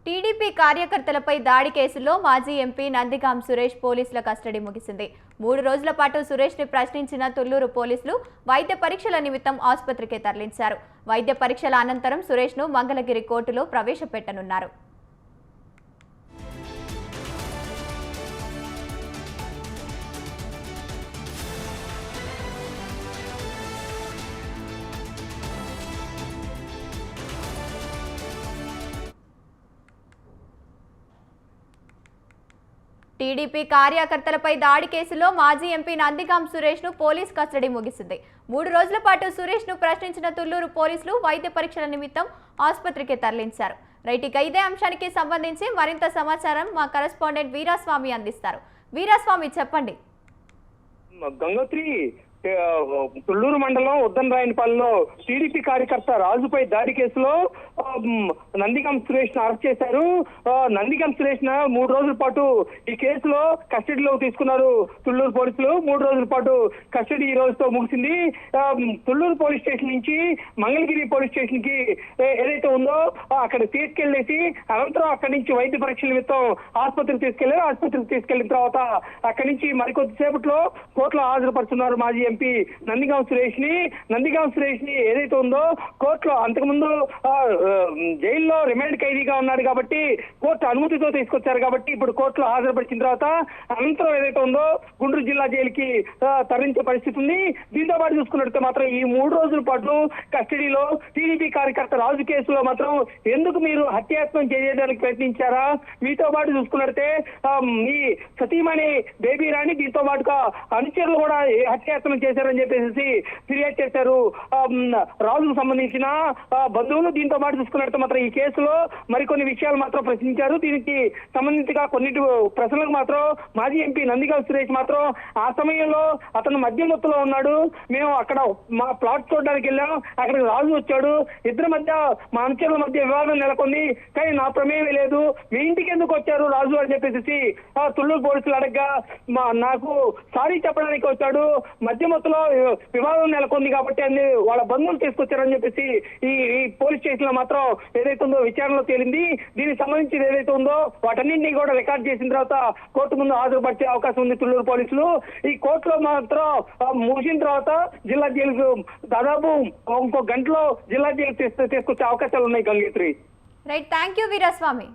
TDP కార్యకర్తలపై దాడి కేసులో మాజీ ఎంపీ నందిగాం సురేష్ పోలీసుల కస్టడీ ముగిసింది. 3 రోజుల పాటు సురేష్ ని ప్రశ్నించిన తుళ్లూరు పోలీసులు వైద్య పరీక్షల నిమిత్తం ఆసుపత్రికి తరలించారు. వైద్య పరీక్షల అనంతరం సురేష్ ను మంగళగిరి కోర్టులో ప్రవేశపెట్టనున్నారు. టీడీపీ కార్యకర్తలపై దాడి కేసులో మాజీ ఎంపీ నందిగాం సురేష్ ను పోలీస్ కస్టడీ ముగిసింది. 3 రోజుల పాటు సురేష్ ను ప్రశ్నించిన తుళ్లూరు పోలీసులు వైద్య పరీక్షల నిమిత్తం ఆసుపత్రికి తరలించారు. రైట్, ఇదే అంశానికి సంబంధించి మరింత సమాచారం మా కరెస్పాండెంట్ వీరాస్వామి అందిస్తారు. వీరాస్వామి, చెప్పండి. గంగోత్రి, తుళ్లూరు మండలం ఉద్దనరాయనపల్లిలో టీడీపీ కార్యకర్త రాజుపై దాడి కేసులో నందిగం సురేష్ ను అరెస్ట్ చేశారు. నందిగం సురేష్ ను 3 రోజుల పాటు ఈ కేసులో కస్టడీలో తీసుకున్నారు తుళ్లూరు పోలీసులు. 3 రోజుల పాటు కస్టడీ ఈ రోజుతో ముగిసింది. తుళ్లూరు పోలీస్ స్టేషన్ నుంచి మంగళగిరి పోలీస్ స్టేషన్ కి ఏదైతే ఉందో అక్కడ తీసుకెళ్లేసి అనంతరం అక్కడి నుంచి వైద్య పరీక్షల నిమిత్తం ఆసుపత్రికి తీసుకెళ్లారు. ఆసుపత్రికి తీసుకెళ్లిన తర్వాత అక్కడి నుంచి మరికొద్దిసేపట్లో కోర్టులో హాజరుపరుస్తున్నారు మాజీ ఎంపీ నందిగాం సురేష్ ని ఏదైతే ఉందో కోర్టులో అంతకుముందు జైల్లో రిమాండ్ ఖైదీగా ఉన్నాడు కాబట్టి కోర్టు అనుమతితో తీసుకొచ్చారు కాబట్టి ఇప్పుడు కోర్టులో హాజరుపరిచిన తర్వాత అనంతరం ఏదైతే ఉందో గుంటూరు జిల్లా జైలుకి తరలించే పరిస్థితి ఉంది. దీంతో పాటు చూసుకున్నట్టు మాత్రం ఈ 3 రోజుల పాటు కస్టడీలో టీడీపీ కార్యకర్త రాజు కేసులో మాత్రం ఎందుకు మీరు హత్యాయత్నం చేయడానికి ప్రయత్నించారా, మీతో పాటు చూసుకున్నట్టే మీ సతీమణి బేబీ రాణి దీంతో పాటుగా అనుచరులు కూడా హత్యాయత్నం చేశారని చెప్పేసి ఫిర్యాదు చేశారు రాజుకు సంబంధించిన బంధువులు. దీంతో పాటు చూసుకున్నట్టు మాత్రం ఈ కేసులో మరికొన్ని విషయాలు మాత్రం ప్రశ్నించారు. దీనికి సంబంధించిగా కొన్నిటి ప్రశ్నలకు మాత్రం మాజీ ఎంపీ నందిగాం సురేష్ మాత్రం ఆ సమయంలో అతను మధ్యమత్తులో ఉన్నాడు, మేము అక్కడ మా ప్లాట్ చూడడానికి వెళ్ళాం, అక్కడికి రాజు వచ్చాడు, ఇద్దరి మధ్య మా అనుచరుల మధ్య వివాదం నెలకొంది, కానీ నా ప్రమేయం లేదు, మీ ఇంటికి ఎందుకు వచ్చారు రాజు అని చెప్పేసి తుళ్లూరు పోలీసులు అడగ్గా నాకు సారీ చెప్పడానికి వచ్చాడు, మధ్యమత్తులో వివాదం నెలకొంది కాబట్టి అన్ని వాళ్ళ బంధువులు తీసుకొచ్చారని చెప్పేసి ఈ పోలీస్ స్టేషన్ లో మాత్రం ఏదైతే ఉందో విచారణలో తేలింది. దీనికి సంబంధించి ఏదైతే ఉందో వాటన్నింటినీ కూడా రికార్డ్ చేసిన తర్వాత కోర్టు ముందు హాజరుపరిచే అవకాశం ఉంది తుళ్లూరు పోలీసులు. ఈ కోర్టులో మాత్రం ముగిసిన తర్వాత జిల్లా జైలుకు దాదాపు ఇంకో గంటలో జిల్లా జైలు తీసుకొచ్చే అవకాశాలు ఉన్నాయి. గంగేత్రి. Right, thank you Veeraswamy.